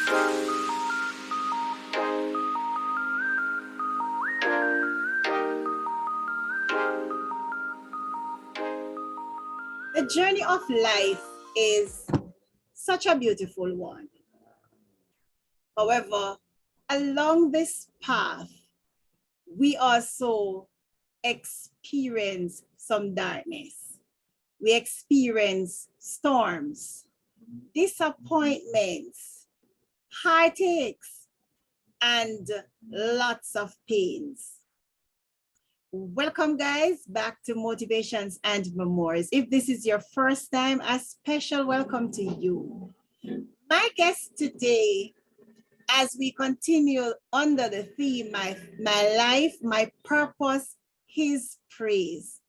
The journey of life is such a beautiful one. However, along this path, we also experience some darkness. We experience storms, disappointments, heartaches, and lots of pains. Welcome, guys, back to Motivations and Memoirs. If this is your first time, a special welcome to you. My guest today, as we continue under the theme, my life, my purpose, his praise.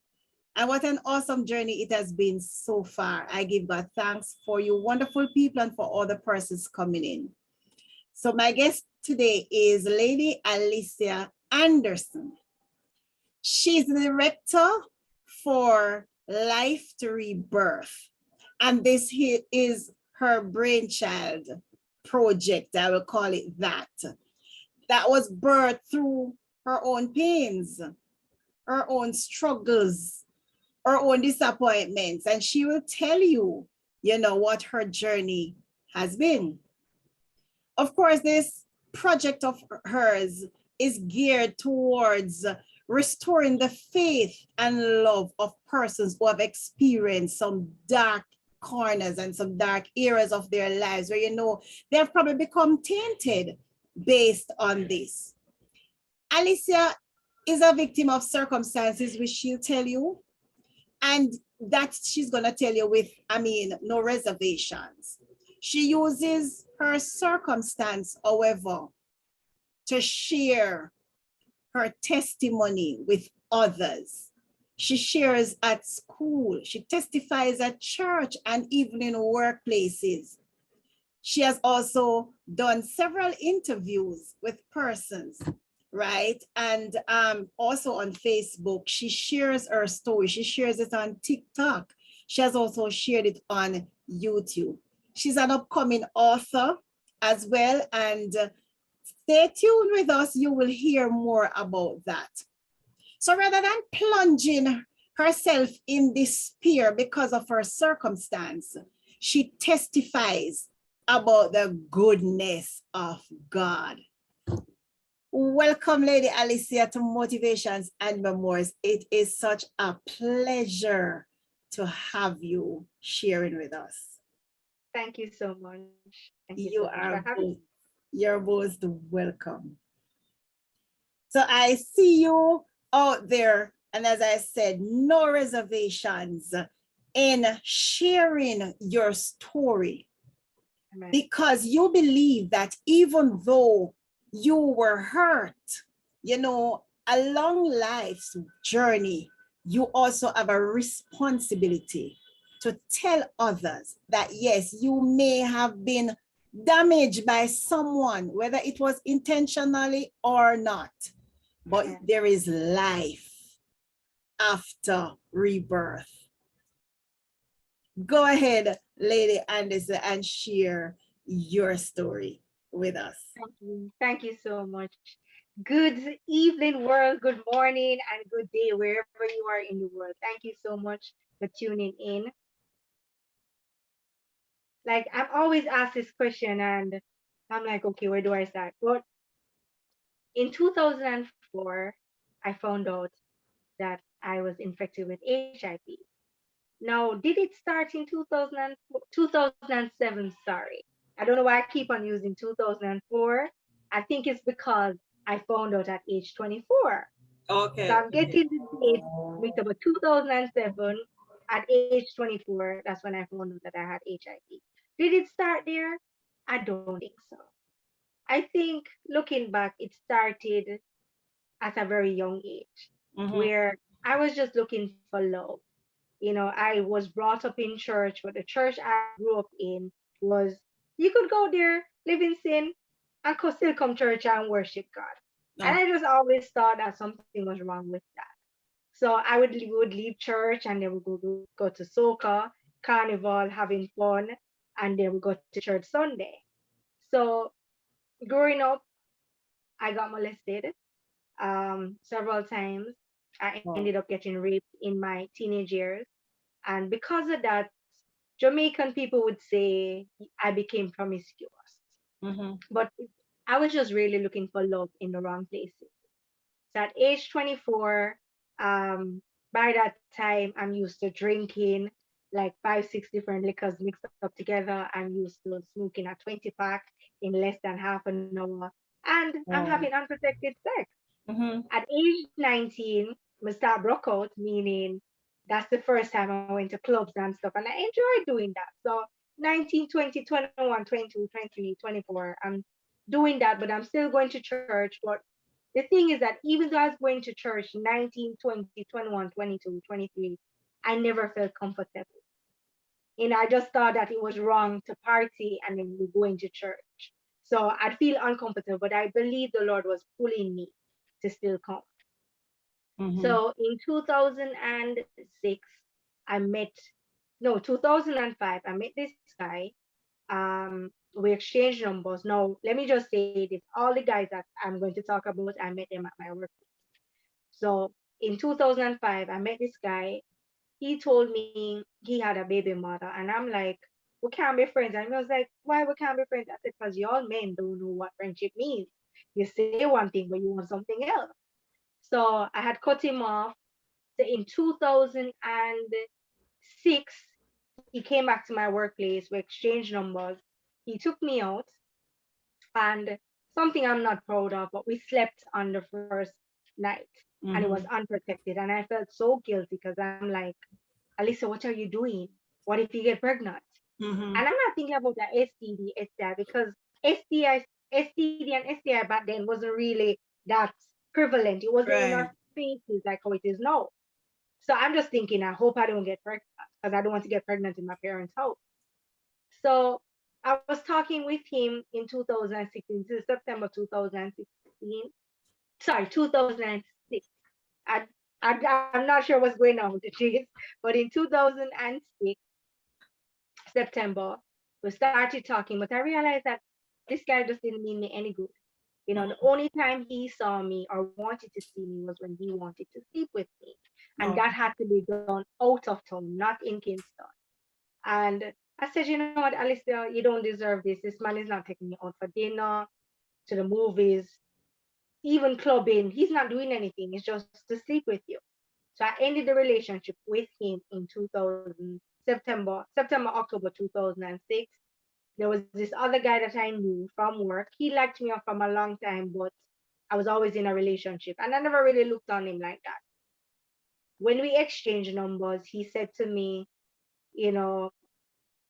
And what an awesome journey it has been so far. I give God thanks for you wonderful people and for all the persons coming in. So my guest today is Lady Alicia Anderson. She's the director for Life to Rebirth. And this is her brainchild project, I will call it that was birthed through her own pains, her own struggles, her own disappointments. And she will tell you, what her journey has been. Of course, this project of hers is geared towards restoring the faith and love of persons who have experienced some dark corners and some dark areas of their lives where, they have probably become tainted based on this. Alicia is a victim of circumstances, which she'll tell you, and that she's going to tell you with, no reservations. She uses her circumstance, however, to share her testimony with others. She shares at school, she testifies at church and even in workplaces. She has also done several interviews with persons, right? And also on Facebook, she shares her story. She shares it on TikTok. She has also shared it on YouTube. She's an upcoming author as well. And stay tuned with us, you will hear more about that. So rather than plunging herself in despair because of her circumstance, she testifies about the goodness of God. Welcome, Lady Alicia, to Motivations and Memoirs. It is such a pleasure to have you sharing with us. Thank you so much. You're most welcome. So I see you out there, and as I said, no reservations in sharing your story. Amen. Because you believe that even though you were hurt, along life's journey, you also have a responsibility to tell others that yes, you may have been damaged by someone, whether it was intentionally or not, but there is life after rebirth. Go ahead, Lady Anderson, and share your story with us. Thank you. Thank you so much. Good evening, world. Good morning and good day, wherever you are in the world. Thank you so much for tuning in. Like, I'm always asked this question, and I'm like, okay, where do I start? But in 2004, I found out that I was infected with HIV. Now, did it start in 2007? Sorry. I don't know why I keep on using 2004. I think it's because I found out at age 24. Okay. So I'm getting the date with about 2007. At age 24, that's when I found out that I had HIV. Did it start there? I don't think so. I think looking back, it started at a very young age, where I was just looking for love. I was brought up in church, but the church I grew up in was you could go there, live in sin, and could still come church and worship God. And I just always thought that something was wrong with that. So I would leave church and then we would go to soca, carnival, having fun, and then we go to church Sunday. So growing up, I got molested several times. I ended Wow. up getting raped in my teenage years. And because of that, Jamaican people would say I became promiscuous. Mm-hmm. But I was just really looking for love in the wrong places. So at age 24, by that time, I'm used to drinking like five, six different liquors mixed up together. I'm used to smoking a 20 pack in less than half an hour. And I'm having Wow. unprotected sex. Mm-hmm. At age 19, my start broke out, meaning that's the first time I went to clubs and stuff. And I enjoyed doing that. So 19, 20, 21, 22, 23, 24, I'm doing that, but I'm still going to church. But the thing is that even though I was going to church 19, 20, 21, 22, 23, I never felt comfortable. I just thought that it was wrong to party and then we go into church. So I'd feel uncomfortable, but I believe the Lord was pulling me to still come. Mm-hmm. So in 2006, I met, no, 2005, I met this guy. We exchanged numbers. Now, let me just say this. All the guys that I'm going to talk about, I met them at my work. So in 2005, I met this guy. He told me he had a baby mother, and I'm like, we can't be friends. And he was like, why we can't be friends? I said, because y'all men don't know what friendship means. You say one thing, but you want something else. So I had cut him off. So in 2006, he came back to my workplace. We exchanged numbers. He took me out, and something I'm not proud of, but we slept on the first night, and it was Mm-hmm. unprotected. And I felt so guilty because I'm like, Alisa, what are you doing? What if you get pregnant? Mm-hmm. And I'm not thinking about the STD, STI, because STI, STD and STI back then wasn't really that prevalent. It wasn't in Right. our faces like how it is now. So I'm just thinking, I hope I don't get pregnant because I don't want to get pregnant in my parents' house. So I was talking with him in 2016, this is September 2016. Sorry, 2006. I, I'm not sure what's going on with the days, but in 2006, September, we started talking, but I realized that this guy just didn't mean me any good. The only time he saw me or wanted to see me was when he wanted to sleep with me. And Oh. that had to be done out of town, not in Kingston. And I said, you know what, Alistair, you don't deserve this. This man is not taking me out for dinner, to the movies, even clubbing. He's not doing anything. It's just to sleep with you. So I ended the relationship with him in 2000, October 2006. There was this other guy that I knew from work. He liked me from a long time, but I was always in a relationship and I never really looked on him like that. When we exchanged numbers, he said to me, you know,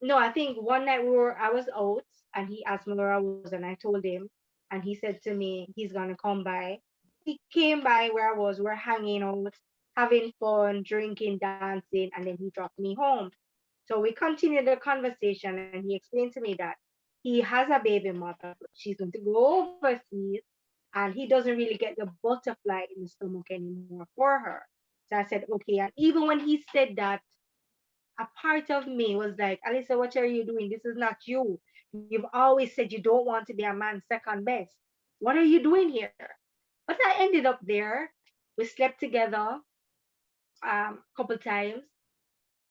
no, I think one night I was out and he asked me where I was and I told him and he said to me he's gonna come by. He came by where I was, we're hanging out, having fun, drinking, dancing, and then he dropped me home. So we continued the conversation and he explained to me that he has a baby mother, but she's going to go overseas and he doesn't really get the butterfly in the stomach anymore for her. So I said, okay. And even when he said that, a part of me was like, Alyssa, what are you doing? This is not you. You've always said you don't want to be a man's second best. What are you doing here? But I ended up there. We slept together a couple times.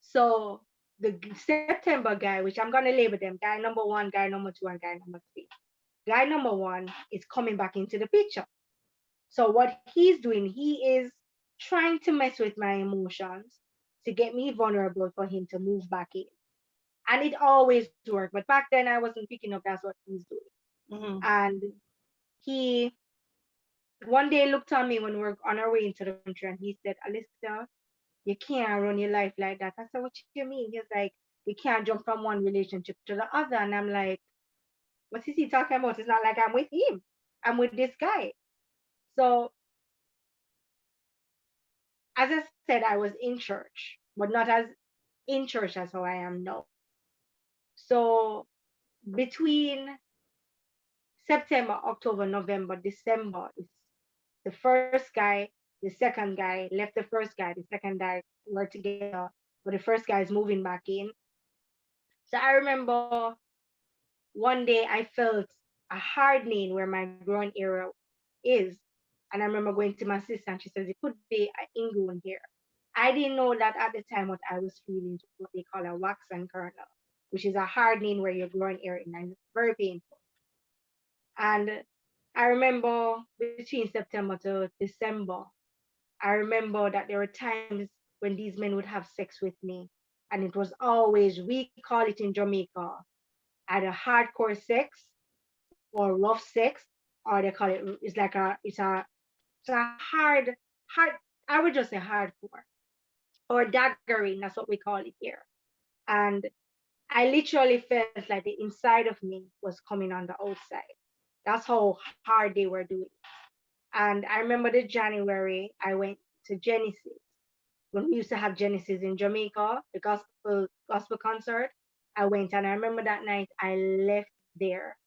So the September guy, which I'm gonna label them guy number one, guy number two, and guy number three. Guy number one is coming back into the picture. So what he's doing, he is trying to mess with my emotions to get me vulnerable for him to move back in. And it always worked. But back then I wasn't picking up that's what he's doing. Mm-hmm. And he one day looked on me when we are on our way into the country and he said, Alicia, you can't run your life like that. I said, what you mean? He's like, you can't jump from one relationship to the other. And I'm like, what is he talking about? It's not like I'm with him. I'm with this guy. So as I said, I was in church, but not as in church as how I am now. So between September, October, November, December is the first guy, the second guy left the first guy, the second guy were together, but the first guy is moving back in. So I remember one day I felt a hardening where my groin area is. And I remember going to my sister and she says, it could be an ingrown here. I didn't know that at the time what I was feeling is what they call a wax and kernel, which is a hardening where your groin area and it's very painful. And I remember between September to December, I remember that there were times when these men would have sex with me. And it was always, we call it in Jamaica, either hardcore sex or rough sex, or they call it, it's a hard, I would just say hardcore or daggering. That's what we call it here. And I literally felt like the inside of me was coming on the outside. That's how hard they were doing. And I remember the January I went to Genesis when we used to have Genesis in Jamaica, the gospel concert. I went and I remember that night I left there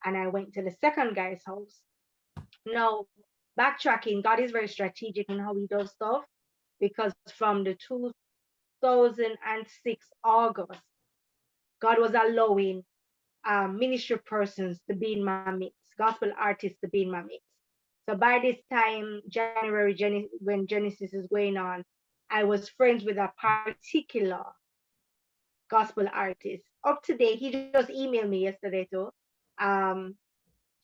and I went to the second guy's house. Now, backtracking, God is very strategic in how he does stuff because from the 2006 August, God was allowing ministry persons to be in my mix, gospel artists to be in my mix. So by this time, January, when Genesis is going on, I was friends with a particular gospel artist. Up to date, he just emailed me yesterday too. Um,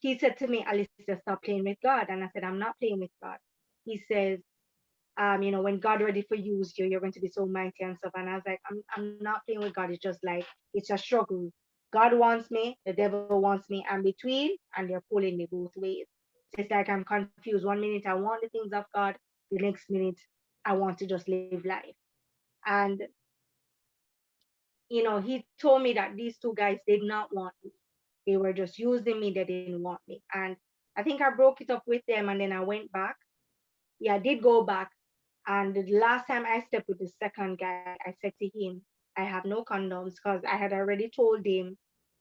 he said to me, Alicia, stop playing with God. And I said, I'm not playing with God. He says, when God ready for use you, you're going to be so mighty and stuff. And I was like, I'm not playing with God. It's just like, it's a struggle. God wants me, the devil wants me. I'm between, and they're pulling me both ways. So it's like I'm confused. One minute I want the things of God, the next minute I want to just live life. And he told me that these two guys did not want me. They were just using me. They didn't want me. And I think I broke it up with them and then I went back. Yeah, I did go back. And the last time I slept with the second guy, I said to him, I have no condoms because I had already told him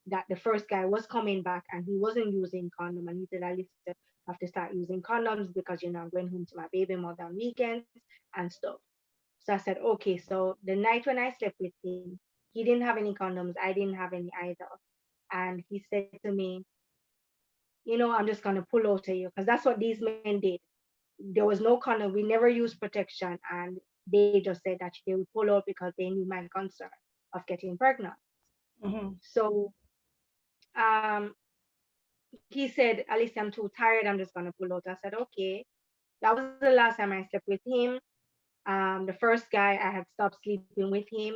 that the first guy was coming back and he wasn't using condom. And he said, Alicia, I have to start using condoms because, I'm going home to my baby mother on weekends and stuff. So I said, okay. So the night when I slept with him, he didn't have any condoms. I didn't have any either. And he said to me, I'm just going to pull out of you because that's what these men did. There was no condom. We never used protection. And they just said that they would pull out because they knew my concern of getting pregnant. Mm-hmm. So um, he said, Alicia, I'm too tired. I'm just going to pull out. I said, okay. That was the last time I slept with him. The first guy, I had stopped sleeping with him.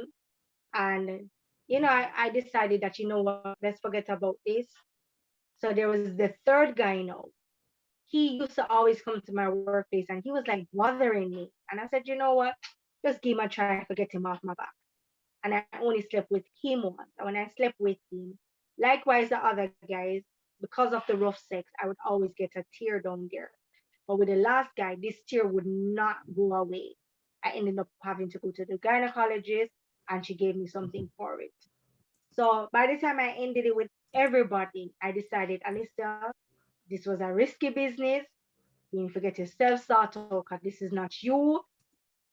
And, I decided that, what, let's forget about this. So there was the third guy now. He used to always come to my workplace and he was like bothering me. And I said, you know what? Just give him a try to get him off my back. And I only slept with him once. And when I slept with him, likewise the other guys, because of the rough sex, I would always get a tear down there. But with the last guy, this tear would not go away. I ended up having to go to the gynecologist and she gave me something for it. So by the time I ended it with everybody, I decided, Alicia, this was a risky business. You need to get yourself sorted out because this is not you.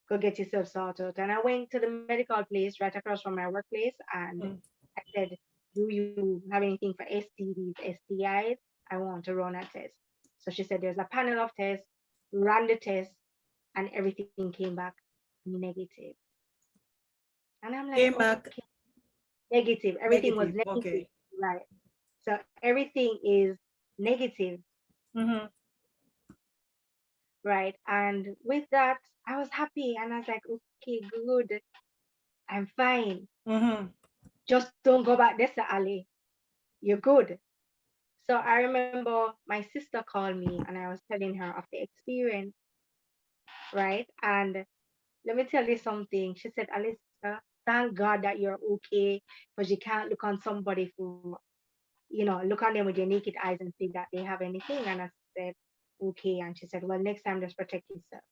Go get yourself sorted out. And I went to the medical place right across from my workplace and I said, do you have anything for STDs, STIs? I want to run a test. So she said, there's a panel of tests, ran the test, and everything came back negative. And I'm like, Came okay, back negative. Everything was negative. negative. Okay. Right. So everything is negative. Mm-hmm. Right. And with that, I was happy and I was like, okay, good. I'm fine. Mm-hmm. Just don't go back there, Sir Ali. You're good. So I remember my sister called me and I was telling her of the experience, right? And let me tell you something. She said, Alicia, thank God that you're okay because you can't look on somebody for, look on them with your naked eyes and see that they have anything. And I said, okay. And she said, well, next time just protect yourself.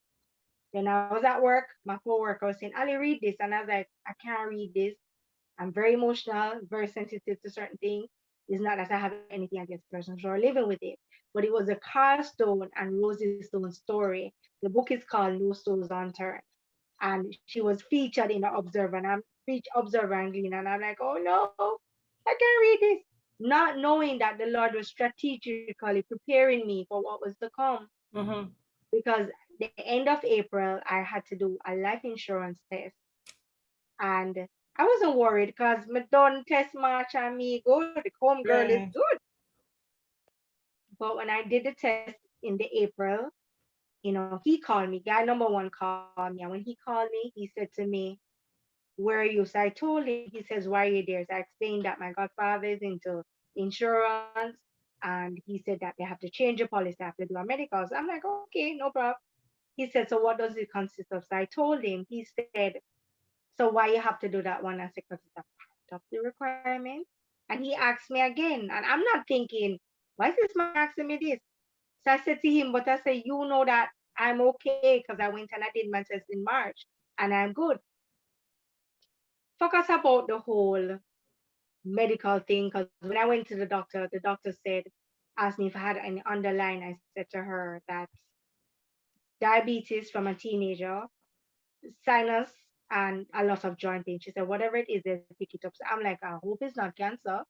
Then I was at work, my coworker was saying, Ali, read this. And I was like, I can't read this. I'm very emotional, very sensitive to certain things. It's not that I have anything against persons who are living with it, but it was a Carl Stone and Rosie Stone story. The book is called No Stones Unturned. And she was featured in the Observer, and I'm Observer and Gleaner, and I'm like, oh no, I can't read this. not knowing that the Lord was strategically preparing me for what was to come. Mm-hmm. Because the end of April, I had to do a life insurance test. And I wasn't worried because me done test match and me good. The home girl is Right. good. But when I did the test in the April, he called me. Guy number one called me. And when he called me, he said to me, "Where are you?" So I told him, he says, "Why are you there?" So I explained that my godfather is into insurance. And he said that they have to change the policy, they have to do a medical. So I'm like, okay, no problem. He said, "So what does it consist of?" So I told him, he said, "So why you have to do that one?" I said, "Because it's a part of the requirement." And he asked me again. And I'm not thinking, why is this man asking me this? So I said to him, but I said, "You know that I'm okay because I went and I did my test in March and I'm good." Focus about the whole medical thing because when I went to the doctor said, asked me if I had any underlying. I said to her that diabetes from a teenager, sinus, and a lot of joint pain. She said, whatever it is, they'll pick it up. So I'm like, I hope it's not cancer.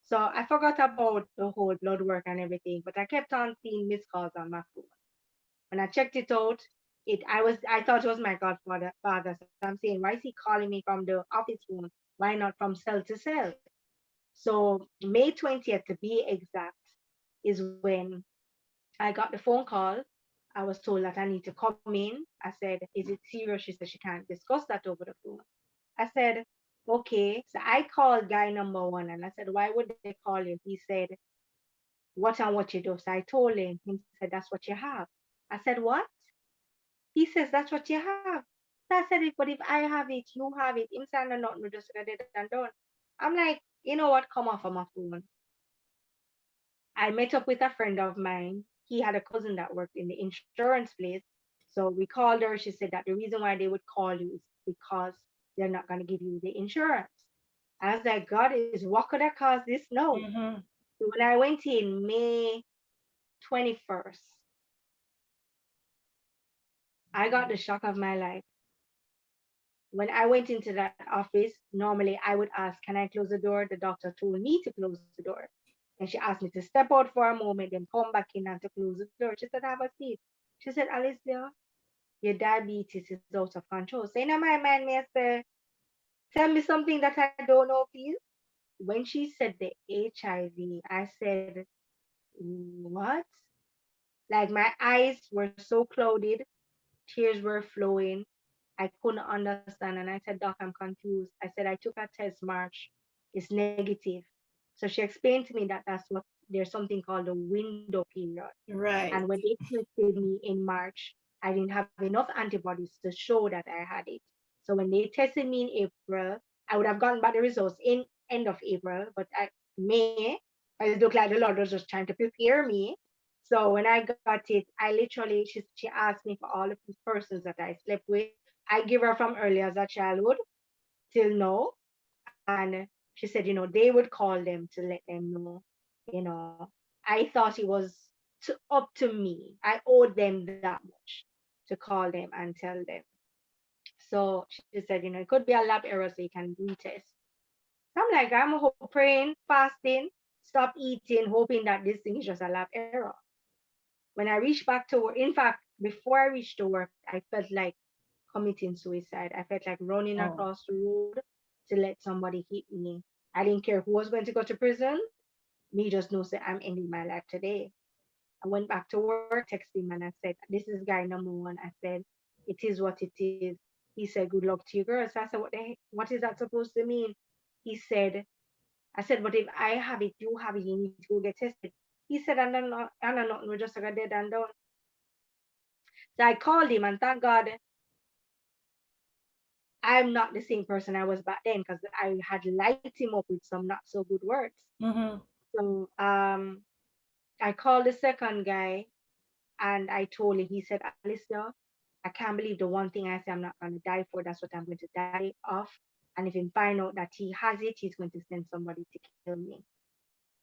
So I forgot about the whole blood work and everything, but I kept on seeing missed calls on my phone. When I checked it out, I thought it was my godfather. So I'm saying, why is he calling me from the office phone? Why not from cell to cell? So May 20th to be exact is when I got the phone call. I was told that I need to come in. I said, "Is it serious?" She said she can't discuss that over the phone. I said, "Okay." So I called guy number one and I said, "Why would they call you?" He said, "What and what you do?" So I told him. He said, "That's what you have." I said, "What?" He says, "That's what you have." So I said, "But if I have it, you have it." Him saying, "No, nothing, we just got it and done." I'm like, you know what? Come off of my phone. I met up with a friend of mine. He had a cousin that worked in the insurance place. So we called her. She said that the reason why they would call you is because they're not going to give you the insurance. I was like, God, is what could have caused this? No. Mm-hmm. So when I went in May 21st, I got the shock of my life. When I went into that office, normally I would ask, "Can I close the door?" The doctor told me to close the door. And she asked me to step out for a moment, then come back in and to close the door. She said, "Have a seat." She said, "Alicia, your diabetes is out of control." So in my mind, me I say, "Tell me something that I don't know, please." When she said the HIV, I said, "What?" Like my eyes were so clouded, tears were flowing. I couldn't understand. And I said, "Doc, I'm confused." I said, "I took a test March. It's negative." So she explained to me that there's something called a window period. And Right. when they tested me in March, I didn't have enough antibodies to show that I had it. So when they tested me in April, I would have gotten back the results in end of April, but May, it looked like the Lord was just trying to prepare me. So when I got it, I literally, she asked me for all of the persons that I slept with. I give her from early as a childhood till now. And she said, they would call them to let them know, you know, I thought it was up to me. I owed them that much to call them and tell them. So she said, it could be a lab error, so you can retest. So I'm like, I'm praying, fasting, stop eating, hoping that this thing is just a lab error. When I reached back to work, in fact, before I reached to work, I felt like committing suicide. I felt like running Oh. across the road to let somebody hit me. I didn't care who was going to go to prison. Me just know say I'm ending my life today. I went back to work, texted him, and I said, "This is guy number one." I said, "It is what it is." He said, "Good luck to you, girl." So I said, what is that supposed to mean? He said, I said, "But if I have it, you have it, you need to go get tested." He said, "I'm not, we're just like dead and done." So I called him and thank God I'm not the same person I was back then because I had lighted him up with some not so good words. Mm-hmm. So I called the second guy and I told him, he said, "Alicia, I can't believe the one thing I say I'm not going to die for. That's what I'm going to die of. And if he find out that he has it, he's going to send somebody to kill me."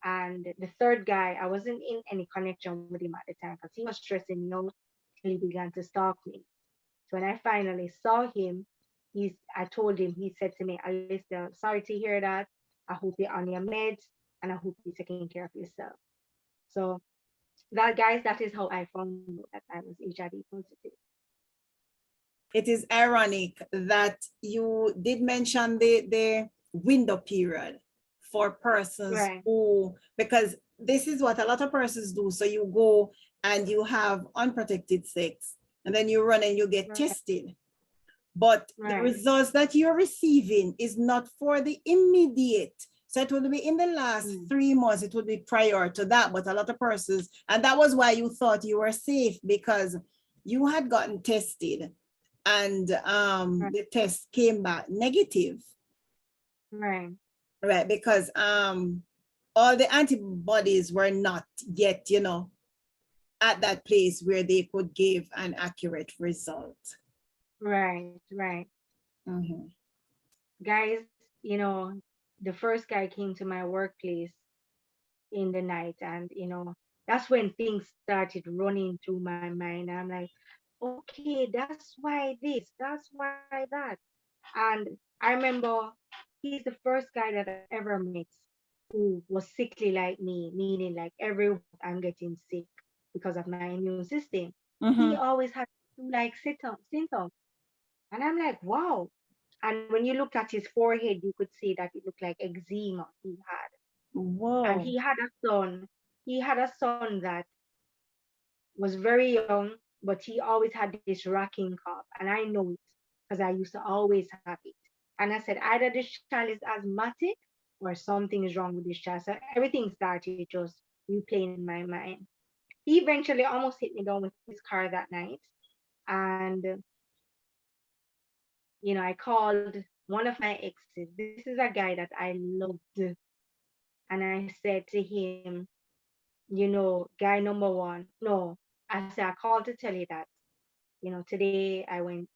And the third guy, I wasn't in any connection with him at the time because he was stressing me out till he began to stalk me. So when I finally saw him, I told him, he said to me, "Alicia, sorry to hear that. I hope you're on your meds and I hope you're taking care of yourself. So that, guys, that is how I found out that I was HIV positive. It is ironic that you did mention the window period for persons Right, who, because this is what a lot of persons do. So you go and you have unprotected sex, and then you run and you get right, tested. But the right, results that you're receiving is not for the immediate. So it would be in the last mm, 3 months, it would be prior to that. But a lot of persons, and that was why you thought you were safe, because you had gotten tested and right, the test came back negative, right, right? Because all the antibodies were not yet, at that place where they could give an accurate result. right, right. Mhm. Guys, the first guy came to my workplace in the night, and that's when things started running through my mind. I'm like, okay, that's why this, that's why that. And I remember he's the first guy that I ever met who was sickly like me, meaning like every week I'm getting sick because of my immune system. He Mhm. always had like symptoms. And I'm like, wow. And when you looked at his forehead, you could see that it looked like eczema he had. And Whoa. he had a son. He had a son that was very young, but he always had this racking cough. And I know it because I used to always have it. And I said, either this child is asthmatic or something is wrong with this child. So everything started just replaying in my mind. He eventually almost hit me down with his car that night. And, I called one of my exes. This is a guy that I loved. And I said to him, guy number one, no, I said, I called to tell you that, today I went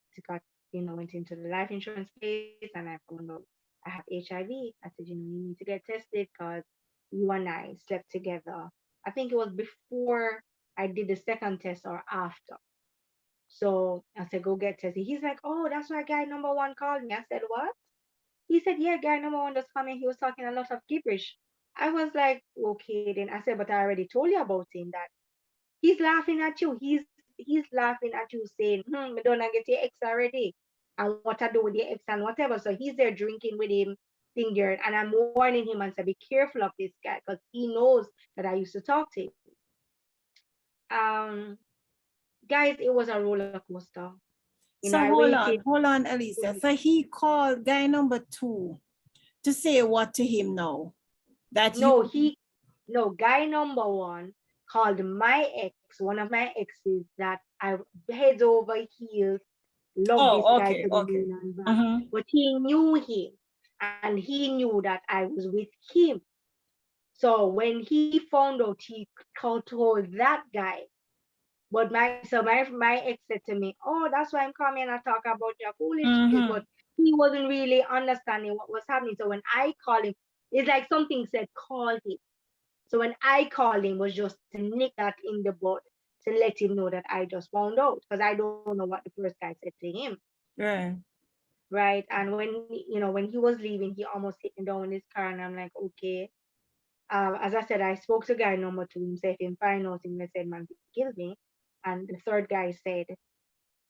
into the life insurance place and I found out I have HIV. I said, you need to get tested because you and I slept together. I think it was before I did the second test or after. So I said, go get tested. He's like, oh, that's why guy number one called me. I said, what? He said, yeah, guy number one just coming. He was talking a lot of gibberish. I was like, okay, then. I said, but I already told you about him that he's laughing at you. He's laughing at you saying, I don't get your ex already. And what I do with your ex and whatever. So he's there drinking with him, thing there. And I'm warning him and say, be careful of this guy because he knows that I used to talk to him. Um, guys, it was a roller coaster. I So waited. hold on, Alicia. So he called guy number two to say what to him now? That you, No, guy number one called my ex, one of my exes that I heads over heels love this oh, guy okay, to the okay. moon and back. Mm-hmm. But he knew him and he knew that I was with him. So when he found out, he told that guy. But my ex said to me, "Oh, that's why I'm coming and I talk about your foolishness." Mm-hmm. But he wasn't really understanding what was happening. So when I called him, it's like something said, "Call him." So when I called him was just to nick that in the bud to let him know that I just found out because I don't know what the first guy said to him, Right. right? And when he was leaving, he almost hit me down in his car, and I'm like, okay. As I said, I spoke to guy number two. He said him find out him. They said, man, kill me. And the third guy said,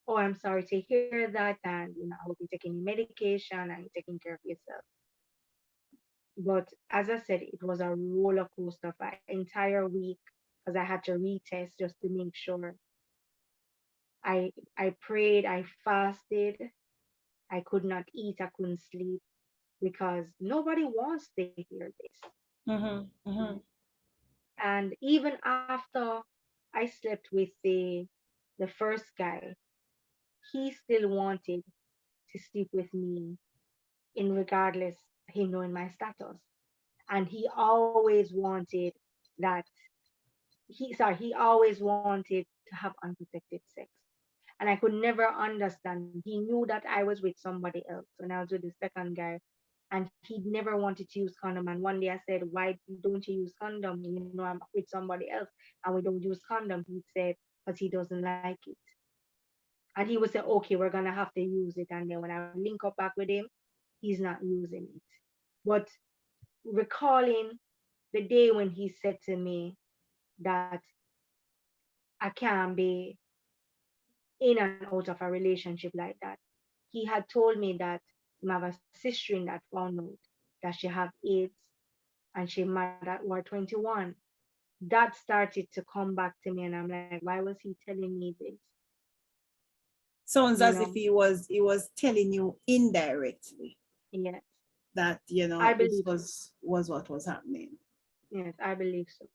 oh, I'm sorry to hear that, and I hope you're taking your medication and you're taking care of yourself. But as I said, it was a roller coaster for an entire week because I had to retest just to make sure. I prayed, I fasted, I could not eat, I couldn't sleep because nobody wants to hear this. Mm-hmm. Mm-hmm. And even after I slept with the first guy, he still wanted to sleep with me in regardless him knowing my status. And he always wanted that he always wanted to have unprotected sex. And I could never understand. He knew that I was with somebody else when I was with the second guy, and he never wanted to use condom. And one day I said, "Why don't you use condom? I'm with somebody else, and we don't use condom." He said, "Because he doesn't like it." And he would say, "Okay, we're gonna have to use it." And then when I would link up back with him, he's not using it. But recalling the day when he said to me that I can't be in and out of a relationship like that. He had told me that he have a sister in that found out that she have AIDS and she mad at war 21. That started to come back to me and I'm like, why was he telling me this? Sounds You as if know, he was telling you indirectly yes, that, I this believe so. was what was happening. Yes, I believe so.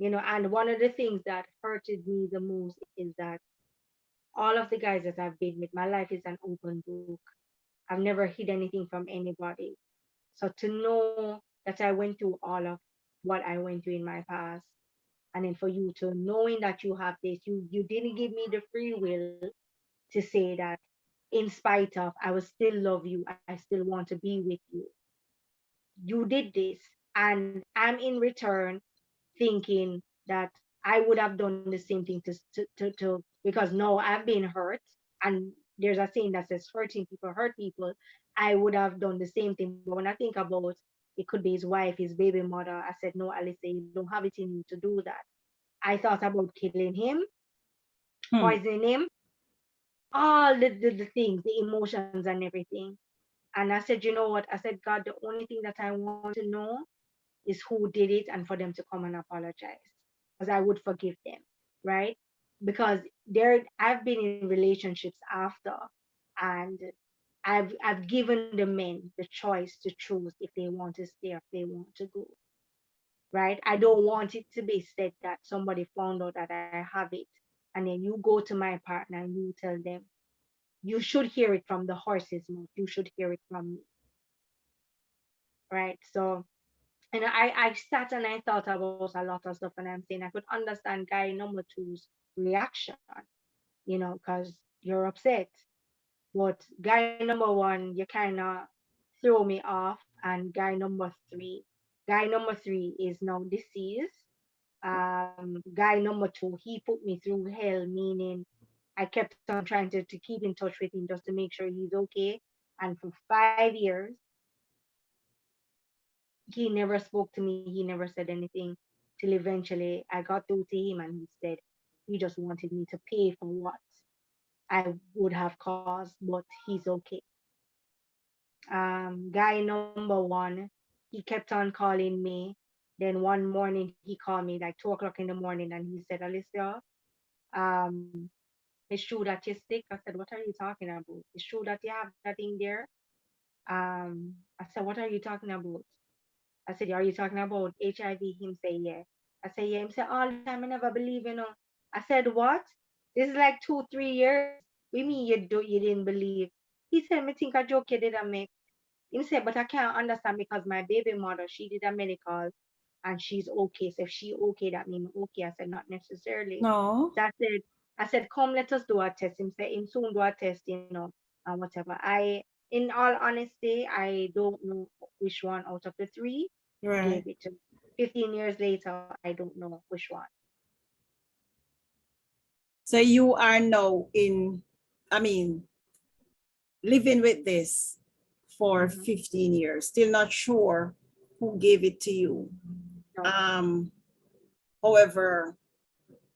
And one of the things that hurted me the most is that all of the guys that I've been with, my life is an open book. I've never hid anything from anybody. So to know that I went through all of what I went through in my past, and then for you to knowing that you have this, you didn't give me the free will to say that in spite of I will still love you, I still want to be with you. You did this, and I'm in return thinking that I would have done the same thing to because no, I've been hurt, and there's a saying that says hurting people hurt people. I would have done the same thing, but when I think about it could be his wife, his baby mother, I said, no, Alice, you don't have it in you to do that. I thought about killing him, Hmm. poisoning him, all the things, the emotions and everything. And I said, you know what? I said, God, the only thing that I want to know is who did it and for them to come and apologize because I would forgive them, right? Because I've been in relationships after, and I've given the men the choice to choose if they want to stay or if they want to go, right? I don't want it to be said that somebody found out that I have it, and then you go to my partner and you tell them, you should hear it from the horse's mouth, you should hear it from me, right? So, and I sat and I thought about a lot of stuff, and I'm saying I could understand guy number two's reaction, because you're upset. But guy number one, you kind of throw me off, and guy number three is now deceased. Guy number two, he put me through hell, meaning I kept on trying to keep in touch with him just to make sure he's okay. And for 5 years, he never spoke to me. He never said anything till eventually I got through to him and he said he just wanted me to pay for what I would have caused, but he's okay. Guy number one, he kept on calling me. Then one morning he called me like 2 o'clock in the morning and he said, Alicia, um, it's true that you're sick. I said, what are you talking about? It's true that you have that in there. I said, what are you talking about? I said, are you talking about HIV? Him say, yeah. I said, yeah. Him say, all the time, I never believe, I said, what? This is like 2, 3 years. We mean you didn't believe. He said, me think a joke you did a make. Him said, but I can't understand because my baby mother, she did a medical and she's okay. So if she okay, that means okay. I said, not necessarily. No. So I said, come, let us do a test. Him say, him soon do a test, and whatever. In all honesty, I don't know which one out of the three Right. gave it to me. 15 years later, I don't know which one. So you are now I mean, living with this for Hmm. 15 years, still not sure who gave it to you. No, Um, However,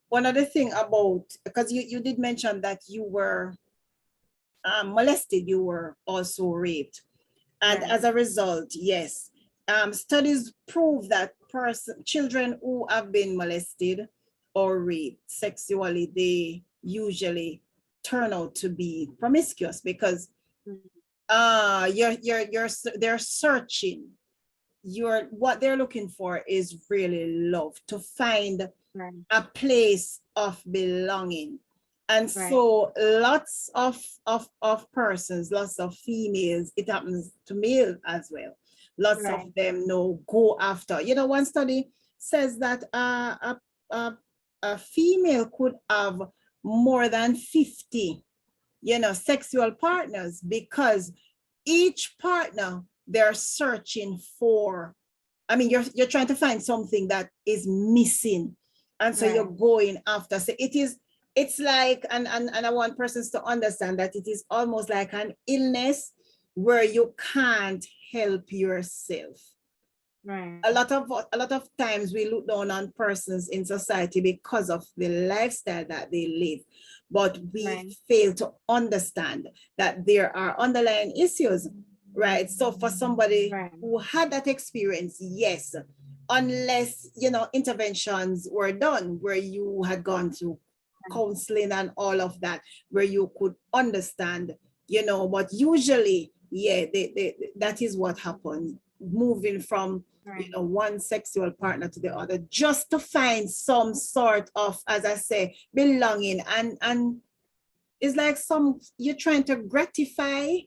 one other thing about, because you did mention that you were molested, you were also raped. And right, as a result, yes, studies prove that children who have been molested or raped sexually, they usually turn out to be promiscuous because mhm, they're searching. What they're looking for is really love, to find right, a place of belonging. And right, so lots of persons, lots of females, it happens to male as well. Lots of right, them know go after. One study says that a, a female could have more than 50, sexual partners because each partner they're searching for. I mean, you're trying to find something that is missing, and so you're right, going after. So it's like, and I want persons to understand that it is almost like an illness where you can't help yourself. Right. A lot of times we look down on persons in society because of the lifestyle that they live, but we Right. fail to understand that there are underlying issues, right? So for somebody Right. who had that experience, yes, unless interventions were done where you had gone through counseling and all of that, where you could understand, but usually, yeah, that is what happens, moving from Right. one sexual partner to the other, just to find some sort of, as I say, belonging. And it's like you're trying to gratify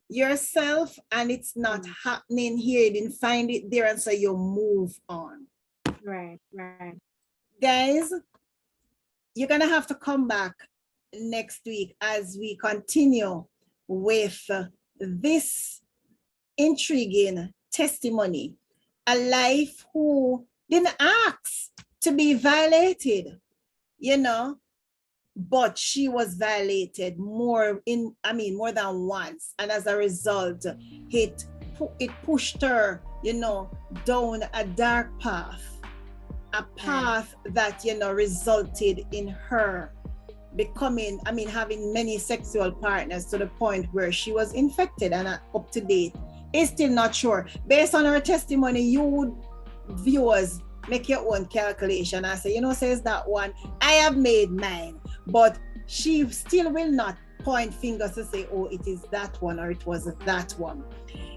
yourself, and it's not happening here. You didn't find it there, and so you move on. Right. Right. Guys, you're gonna have to come back next week as we continue with this intriguing testimony. A life who didn't ask to be violated, but she was violated more than once. And as a result, it pushed her, down a dark path, a path that, resulted in her becoming, having many sexual partners to the point where she was infected and up to date. Is still not sure. Based on her testimony, you would, viewers, make your own calculation and say, says that one, I have made mine. But she still will not point fingers to say, oh, it is that one or it was that one.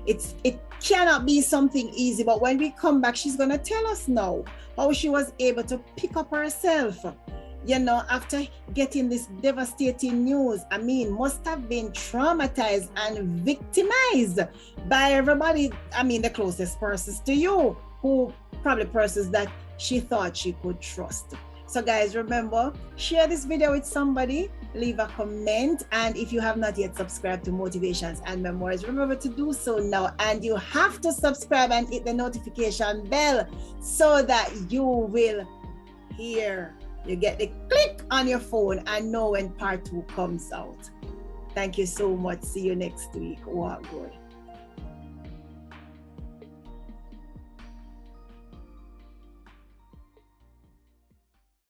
It cannot be something easy. But when we come back, she's going to tell us now how she was able to pick up herself, after getting this devastating news. Must have been traumatized and victimized by everybody. The closest persons to you, who probably persons that she thought she could trust. So guys, remember, share this video with somebody, leave a comment, and if you have not yet subscribed to Motivations and Memoirs, remember to do so now. And you have to subscribe and hit the notification bell so that you will hear, you get the click on your phone and know when part 2 comes out. Thank you so much. See you next week. Walk good.